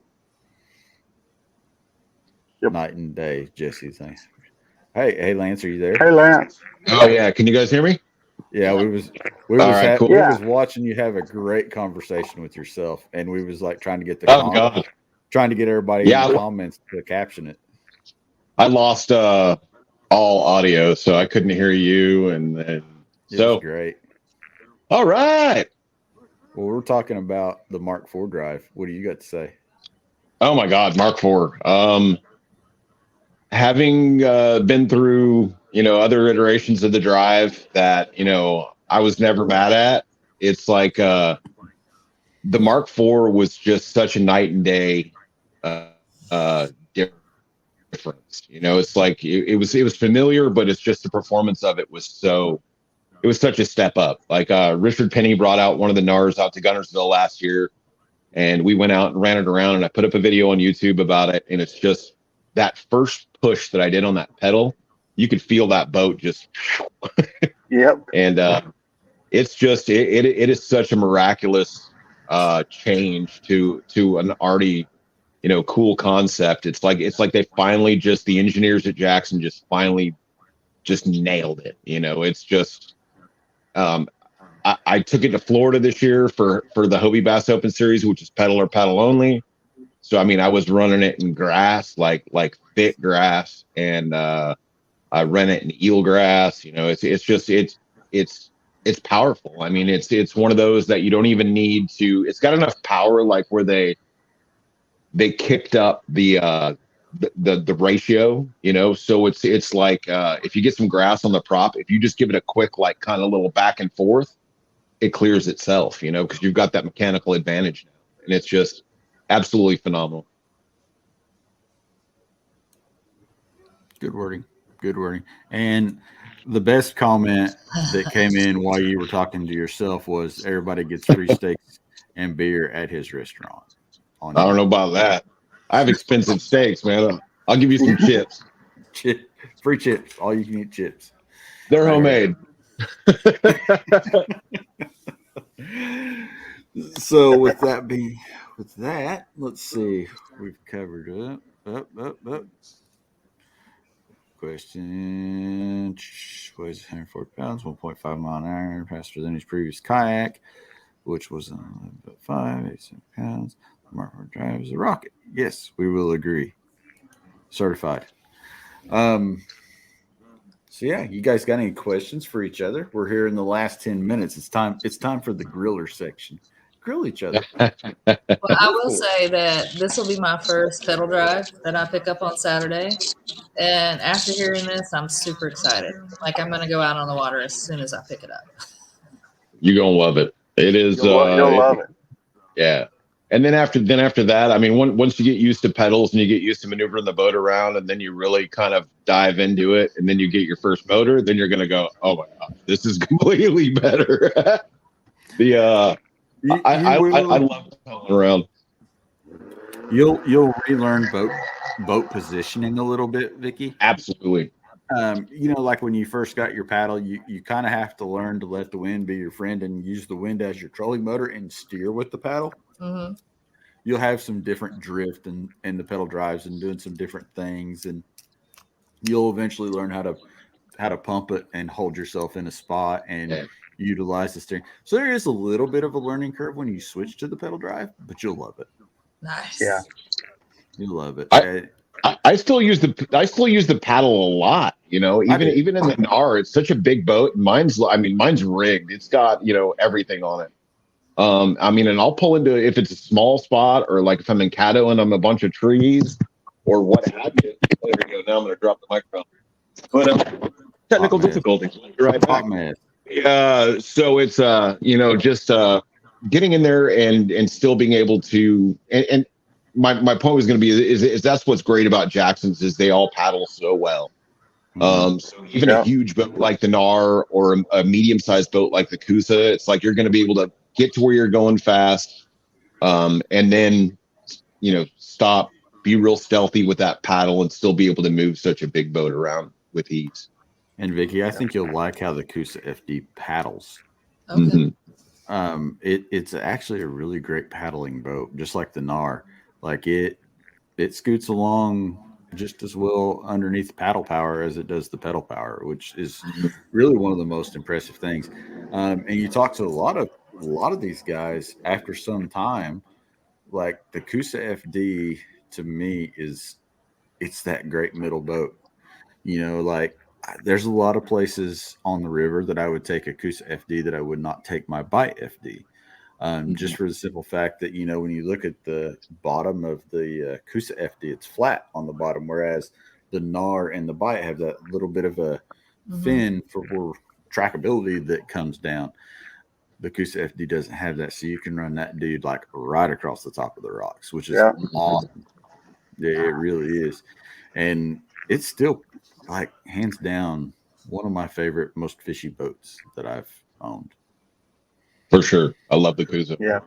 Yep. Night and day, Jesse. Thanks. Hey, Lance, are you there? Hey, Lance. Oh yeah, can you guys hear me? Yeah, we was watching you have a great conversation with yourself, and we was like trying to get trying to get everybody in the comments to caption it. I lost all audio, so I couldn't hear you. And then, It was great. All right. Well, we're talking about the Mark IV drive. What do you got to say? Oh my God, Mark IV. Having been through, other iterations of the drive that, I was never mad at. It's like the Mark IV was just such a night and day difference. It's like it was familiar, but it's just the performance of it was such a step up. Like Richard Penny brought out one of the NARS out to Gunnersville last year, and we went out and ran it around, and I put up a video on YouTube about it, and it's just that first push that I did on that pedal, you could feel that boat just Yep. And it's just it is such a miraculous change to an already cool concept. It's like they finally the engineers at Jackson just finally just nailed it. It's just I took it to Florida this year for the Hobie Bass Open Series, which is pedal or paddle only. So I was running it in grass, like thick grass, and I ran it in eelgrass. It's powerful. I mean, it's one of those that you don't even need to. It's got enough power, like where they kicked up the ratio, So it's like if you get some grass on the prop, if you just give it a quick like kind of little back and forth, it clears itself, because you've got that mechanical advantage now, and it's just absolutely phenomenal. Good wording. And the best comment that came in while you were talking to yourself was everybody gets free steaks and beer at his restaurant. I don't know about that. I have expensive steaks, man. I'll give you some chips. Free chips. All you can eat chips. They're homemade. So with that, let's see. We've covered up. Question: weighs 140 pounds, 1.5 mile an hour, faster than his previous kayak, which was 11.5, 87 pounds. Mark IV drive is a rocket. Yes, we will agree. Certified. So yeah, you guys got any questions for each other? We're here in the last 10 minutes. It's time for the griller section. Grill each other. Well, I will say that this will be my first pedal drive that I pick up on Saturday. And after hearing this, I'm super excited. Like I'm going to go out on the water as soon as I pick it up. You're going to love it. It is. You'll love it. Yeah. And then after that, I mean, once you get used to pedals and you get used to maneuvering the boat around, and then you really kind of dive into it, and then you get your first motor, then you're going to go, oh my God, this is completely better. I love pedaling around. You'll relearn boat positioning a little bit, Vickie. Absolutely. Like when you first got your paddle, you kind of have to learn to let the wind be your friend and use the wind as your trolling motor and steer with the paddle. Mm-hmm. You'll have some different drift and the pedal drives and doing some different things, and you'll eventually learn how to pump it and hold yourself in a spot and utilize the steering. So there is a little bit of a learning curve when you switch to the pedal drive, but you'll love it. Nice. Yeah. You'll love it. I still use the paddle a lot, even in the NAR. It's such a big boat. Mine's rigged. It's got, everything on it. And I'll pull into, if it's a small spot, or like if I'm in Caddo and I'm a bunch of trees or what have you. There we go. Now I'm going to drop the microphone. But technical difficulties. You're right back. So it's just getting in there and still being able to and my point was going to be is that's what's great about Jackson's is they all paddle so well. So even a huge boat like the NAR or a medium-sized boat like the Coosa, it's like you're going to be able to get to where you're going fast, and then stop, be real stealthy with that paddle, and still be able to move such a big boat around with ease. And Vickie, I think you'll like how the Coosa FD paddles. Okay. Mm-hmm. It's actually a really great paddling boat, just like the NAR. Like it scoots along just as well underneath paddle power as it does the pedal power, which is really one of the most impressive things. And you talk to a lot of these guys after some time, like the Coosa FD to me it's that great middle boat. like there's a lot of places on the river that I would take a Coosa FD that I would not take my bite FD. Just for the simple fact that, when you look at the bottom of the Coosa FD, it's flat on the bottom, whereas the Gnar and the bite have that little bit of a fin for trackability that comes down. The Coosa FD doesn't have that, so you can run that dude like right across the top of the rocks, which is awesome. Yeah, it really is. And it's still like hands down one of my favorite, most fishy boats that I've owned. For sure. I love the Coosa. Yeah.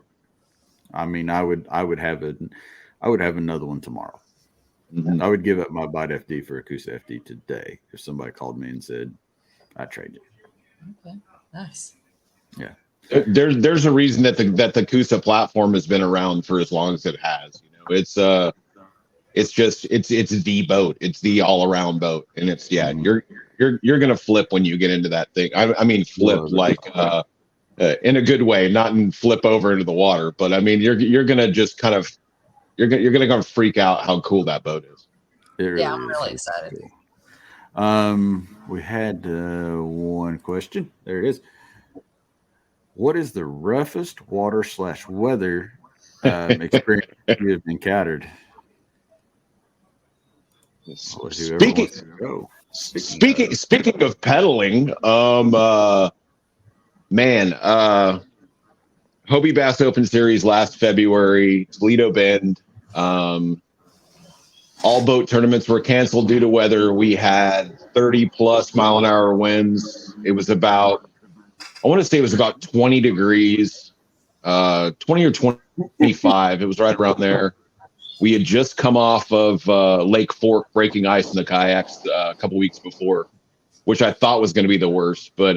I mean, I would have another one tomorrow. I would give up my bite FD for a Coosa FD today if somebody called me and said I'd trade it. Okay. Nice. Yeah. There's a reason that the Coosa platform has been around for as long as it has. It's the boat. It's the all around boat, and it's you're gonna flip when you get into that thing. I mean flip like in a good way, not in flip over into the water, but I mean you're gonna just kind of you're gonna freak out how cool that boat is. I'm really excited. Cool. We had one question. There it is. What is the roughest water / weather experience you have encountered? Speaking of pedaling, Hobie Bass Open Series last February, Toledo Bend. All boat tournaments were canceled due to weather. We had 30+ mile an hour winds. It was about 20 degrees, 20 or 25. It was right around there. We had just come off of Lake Fork breaking ice in the kayaks a couple weeks before, which I thought was going to be the worst. But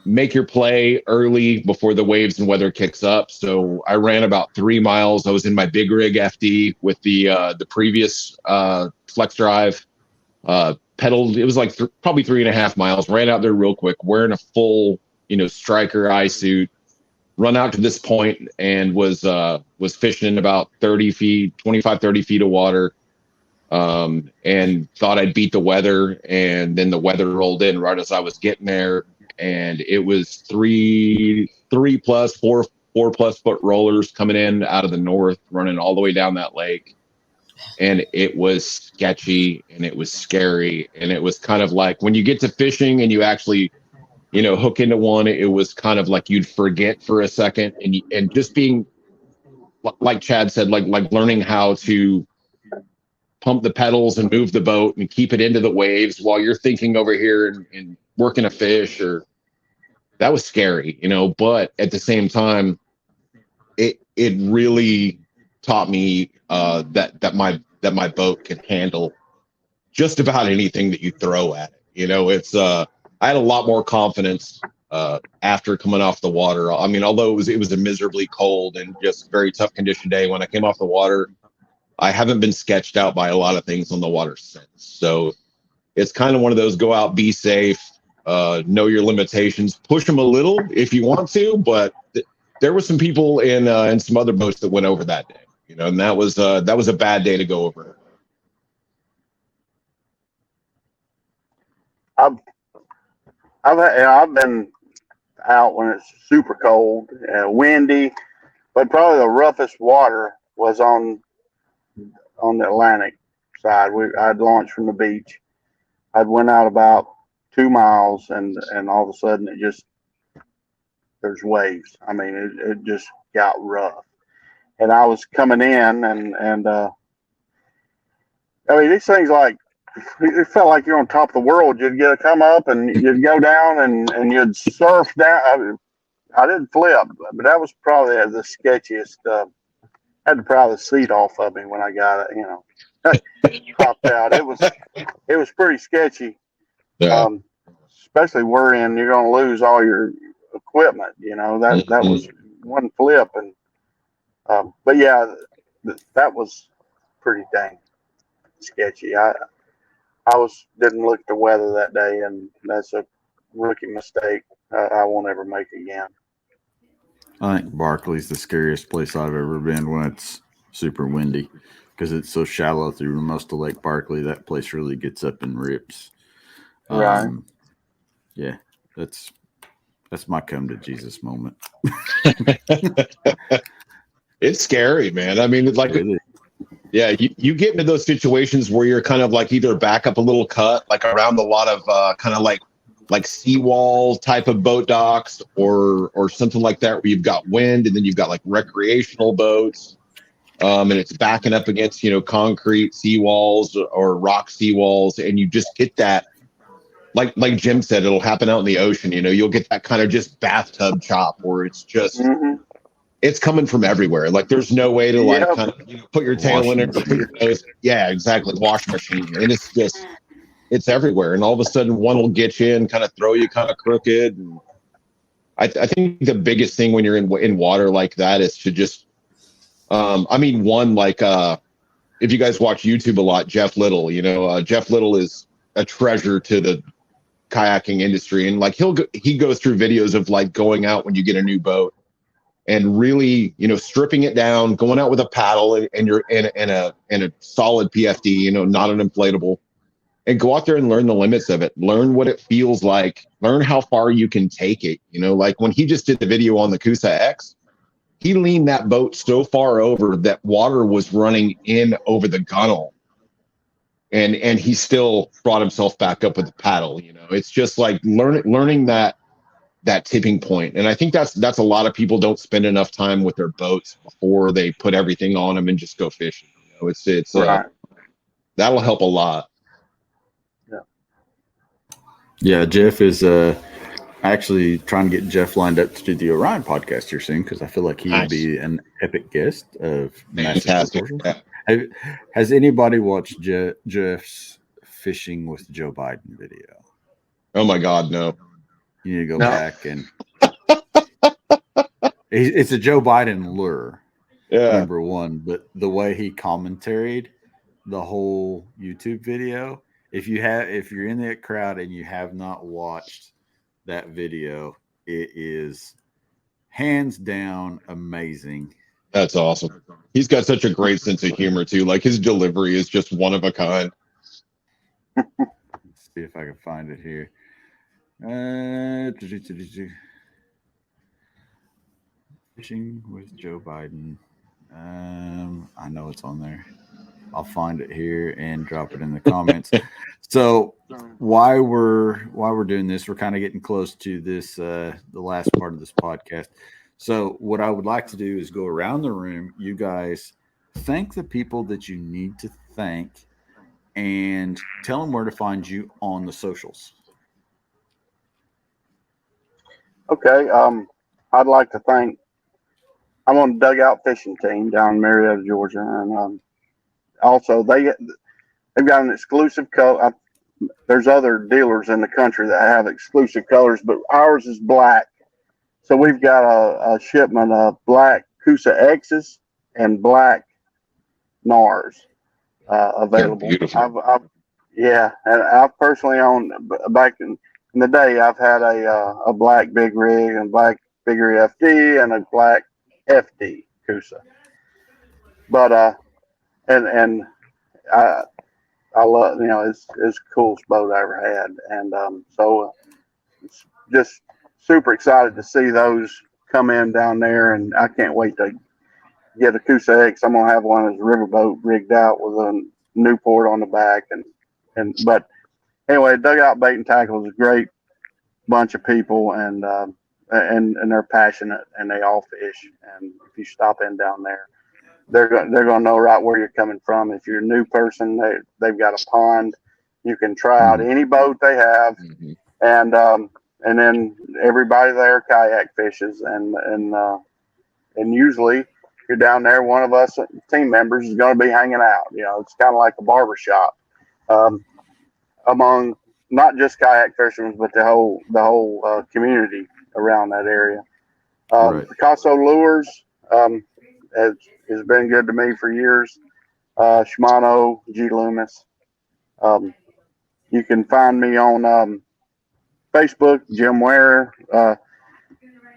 make your play early before the waves and weather kicks up. So I ran about 3 miles. I was in my big rig FD with the previous flex drive. Pedaled. It was like probably 3.5 miles. Ran out there real quick, wearing a full striker eye suit. Run out to this point and was fishing in about 30 feet, 25, 30 feet of water. And thought I'd beat the weather. And then the weather rolled in right as I was getting there. And it was 3+, 4+ foot rollers coming in out of the north, running all the way down that lake. And it was sketchy and it was scary. And it was kind of like when you get to fishing and you actually hook into one, it was kind of like you'd forget for a second, and just being like Chad said, like learning how to pump the pedals and move the boat and keep it into the waves while you're thinking over here and working a fish, or that was scary, but at the same time, it really taught me that my boat can handle just about anything that you throw at it. I had a lot more confidence after coming off the water. I mean, although it was a miserably cold and just very tough condition day, when I came off the water, I haven't been sketched out by a lot of things on the water since. So it's kind of one of those: go out, be safe, know your limitations, push them a little if you want to. But there were some people in some other boats that went over that day, and that was a bad day to go over. I've been out when it's super cold, windy, but probably the roughest water was on the Atlantic side. I'd launched from the beach. I'd went out about 2 miles, and all of a sudden there's waves. I mean, it just got rough, and I was coming in, and I mean, these things, like, it felt like you're on top of the world. You'd come up and you'd go down and you'd surf down. I didn't flip, but that was probably the sketchiest. I had to pry the seat off of me when I got it, popped out. It was pretty sketchy. Yeah. Especially worrying you're going to lose all your equipment. That was one flip, and but yeah, that was pretty dang sketchy. I didn't look at the weather that day, and that's a rookie mistake I won't ever make again. I think Barkley's the scariest place I've ever been when it's super windy. because it's so shallow through most of Lake Barkley. That place really gets up in rips. Right. Yeah, that's my come to Jesus moment. It's scary, man. I mean, it's like, It is. yeah, you get into those situations where you're kind of like either back up a little cut, like around a lot of kind of like seawall type of boat docks or something like that, where you've got wind and then you've got like recreational boats. And it's backing up against, concrete seawalls or rock seawalls, and you just get that, like Jim said, it'll happen out in the ocean. You'll get that kind of just bathtub chop where it's just it's coming from everywhere. Like there's no way to like Yep. kind of put your tail in it or Washing put your nose. Yeah, exactly. Wash machine, and it's everywhere. And all of a sudden, one will get you and kind of throw you kind of crooked. And I think the biggest thing when you're in water like that is to just one, like if you guys watch YouTube a lot, Jeff Little, Jeff Little is a treasure to the kayaking industry, and like he goes through videos of like going out when you get a new boat and really stripping it down, going out with a paddle and you're in a solid PFD, not an inflatable, and go out there and learn the limits of it, learn what it feels like, learn how far you can take it. Like when he just did the video on the Coosa X, he leaned that boat so far over that water was running in over the gunnel. And he still brought himself back up with the paddle. It's just like learning that tipping point. And I think that's a lot of people don't spend enough time with their boats before they put everything on them and just go fishing. It's Right. That'll help a lot. Yeah, Jeff is actually trying to get Jeff lined up to do the Orion podcast here soon, because I feel like he would be an epic guest of massive Fantastic. proportions. Has anybody watched Jeff's Fishing with Joe Biden video? Oh my God, no. You need to go back and it's a Joe Biden lure, number one, but the way he commentaried the whole YouTube video, if you're in that crowd and you have not watched that video, it is hands down amazing. That's awesome. He's got such a great sense of humor too. Like his delivery is just one of a kind. Let's see if I can find it here. Fishing with Joe Biden. I know it's on there. I'll find it here and drop it in the comments. So why we're doing this, we're kind of getting close to this the last part of this podcast. So what I would like to do is go around the room. You guys thank the people that you need to thank and tell them where to find you on the socials. Okay. I'd like to thank. I'm on the Dugout Fishing Team down in Marietta, Georgia, and also they've got an exclusive color. There's other dealers in the country that have exclusive colors, but ours is black. So we've got a shipment of black Coosa X's and black NARS available. And I've personally owned, back in the day, I've had a black big rig and black big rig FD and a black FD Coosa. But and I love, it's the coolest boat I ever had, and so it's just super excited to see those come in down there, and I can't wait to get a Coosa X. I'm gonna have one as a riverboat rigged out with a Newport on the back, but anyway, Dugout Bait and Tackle is a great bunch of people, and they're passionate, and they all fish. And if you stop in down there, they're gonna know right where you're coming from. If you're a new person, they've got a pond. You can try out any boat they have, and then everybody there kayak fishes, and usually if you're down there, one of us team members is going to be hanging out. It's kind of like a barber shop among not just kayak fishermen, but the whole community around that area. Picasso Lures has been good to me for years. Shimano, G Loomis. You can find me on Facebook, Jim Ware. I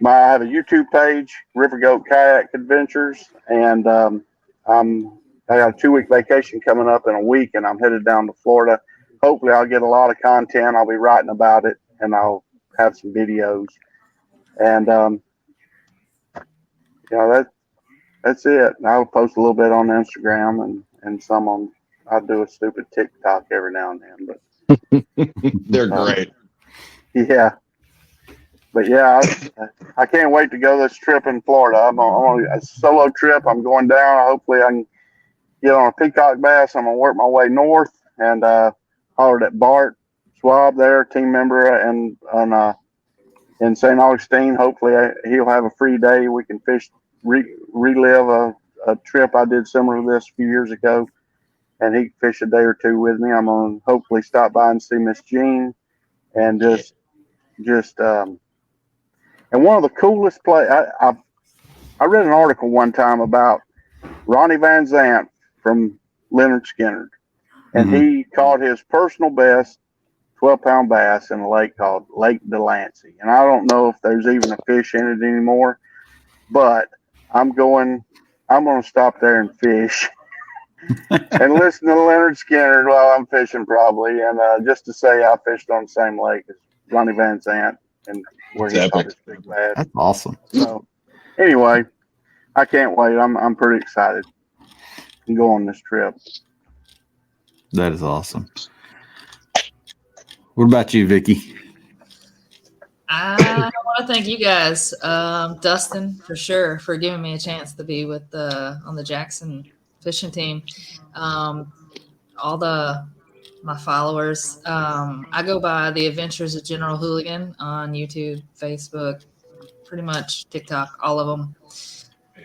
have a YouTube page, River Goat Kayak Adventures, and I'm I got a 2-week vacation coming up in a week, and I'm headed down to Florida. Hopefully, I'll get a lot of content. I'll be writing about it, and I'll have some videos. And that's it. I'll post a little bit on Instagram and some on. I'll do a stupid TikTok every now and then, but They're great. yeah. But yeah, I can't wait to go this trip in Florida. I'm on a solo trip. I'm going down. Hopefully, I can get on a peacock bass. I'm gonna work my way north and hollered at Bart Schwab there, team member, and in St. Augustine. Hopefully, he'll have a free day. We can fish, relive a trip I did similar to this a few years ago, and he can fish a day or two with me. I'm gonna hopefully stop by and see Miss Jean, and just and one of the coolest I read an article one time about Ronnie Van Zant from Leonard Skinner, and he caught his personal best 12-pound bass in a lake called Lake Delancey. And I don't know if there's even a fish in it anymore, but I'm going to stop there and fish and listen to Leonard Skinner while I'm fishing probably. And just to say I fished on the same lake as Ronnie Van Zant and where he caught his big bass. That's awesome. So anyway, I can't wait. I'm pretty excited to go on this trip. That is awesome. What about you, Vickie? I want to thank you guys, Dustin, for sure, for giving me a chance to be with on the Jackson fishing team. All my followers. I go by the Adventures of General Hooligan on YouTube, Facebook, pretty much TikTok, all of them.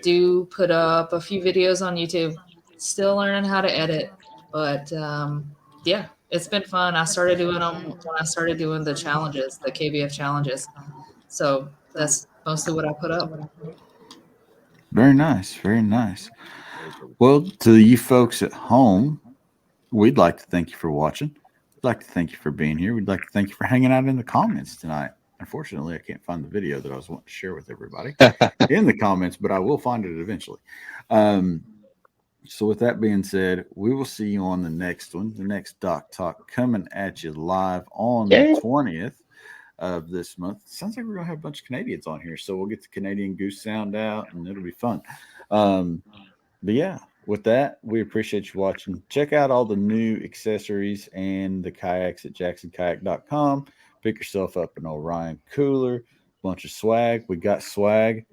Do put up a few videos on YouTube. Still learning how to edit, but yeah, it's been fun. I started doing them when I started doing the challenges, the KBF challenges. So that's mostly what I put up. Very nice. Very nice. Well, to you folks at home, we'd like to thank you for watching. We'd like to thank you for being here. We'd like to thank you for hanging out in the comments tonight. Unfortunately, I can't find the video that I was wanting to share with everybody in the comments, but I will find it eventually. So with that being said, we will see you on the next one, the next Doc Talk, coming at you live on the 20th of this month. Sounds like we're going to have a bunch of Canadians on here, so we'll get the Canadian Goose sound out, and it'll be fun. But yeah, with that, we appreciate you watching. Check out all the new accessories and the kayaks at jacksonkayak.com. Pick yourself up an Orion cooler, bunch of swag. We got swag.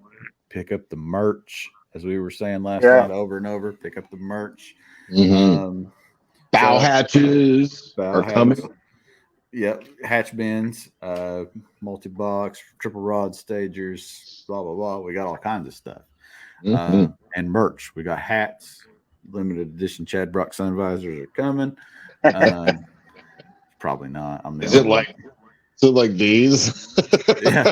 Pick up the merch. As we were saying last night over and over, pick up the merch. Bow hatches are coming. Yep. Hatch bins, multi-box, triple rod stagers, blah, blah, blah. We got all kinds of stuff. And merch. We got hats, limited edition Chad Brock sun visors are coming. Probably not. Is it like these? Yeah.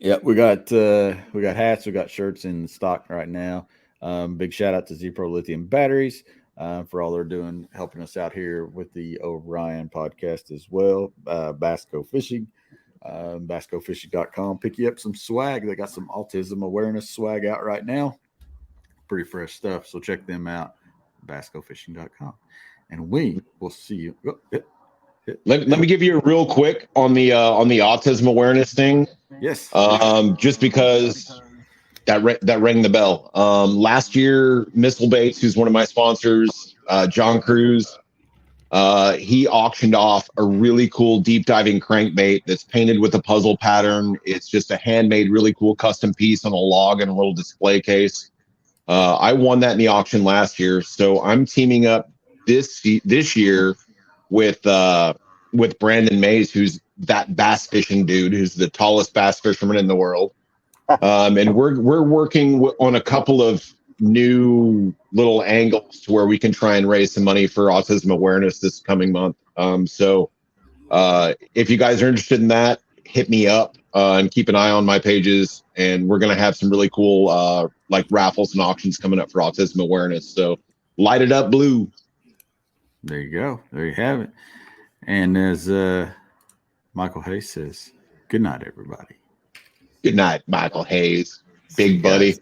Yeah, we got hats, we got shirts in stock right now. Big shout out to Z-Pro Lithium Batteries for all they're doing, helping us out here with the Orion podcast as well. Basco Fishing, bascofishing.com. Pick you up some swag. They got some autism awareness swag out right now. Pretty fresh stuff. So check them out, bascofishing.com. And we will see you. Let me give you a real quick on the autism awareness thing. Yes. Just because that rang the bell. Last year, Missile Baits, who's one of my sponsors, John Cruz, he auctioned off a really cool deep diving crankbait that's painted with a puzzle pattern. It's just a handmade, really cool custom piece on a log and a little display case. I won that in the auction last year, so I'm teaming up this year with Brandon Mays, who's that bass fishing dude, who's the tallest bass fisherman in the world. And we're working on a couple of new little angles to where we can try and raise some money for autism awareness this coming month. So if you guys are interested in that, hit me up and keep an eye on my pages. And we're going to have some really cool like raffles and auctions coming up for autism awareness. So light it up blue. There you go. There you have it. And as Michael Hayes says, good night, everybody. Good night, Michael Hayes. Big buddy.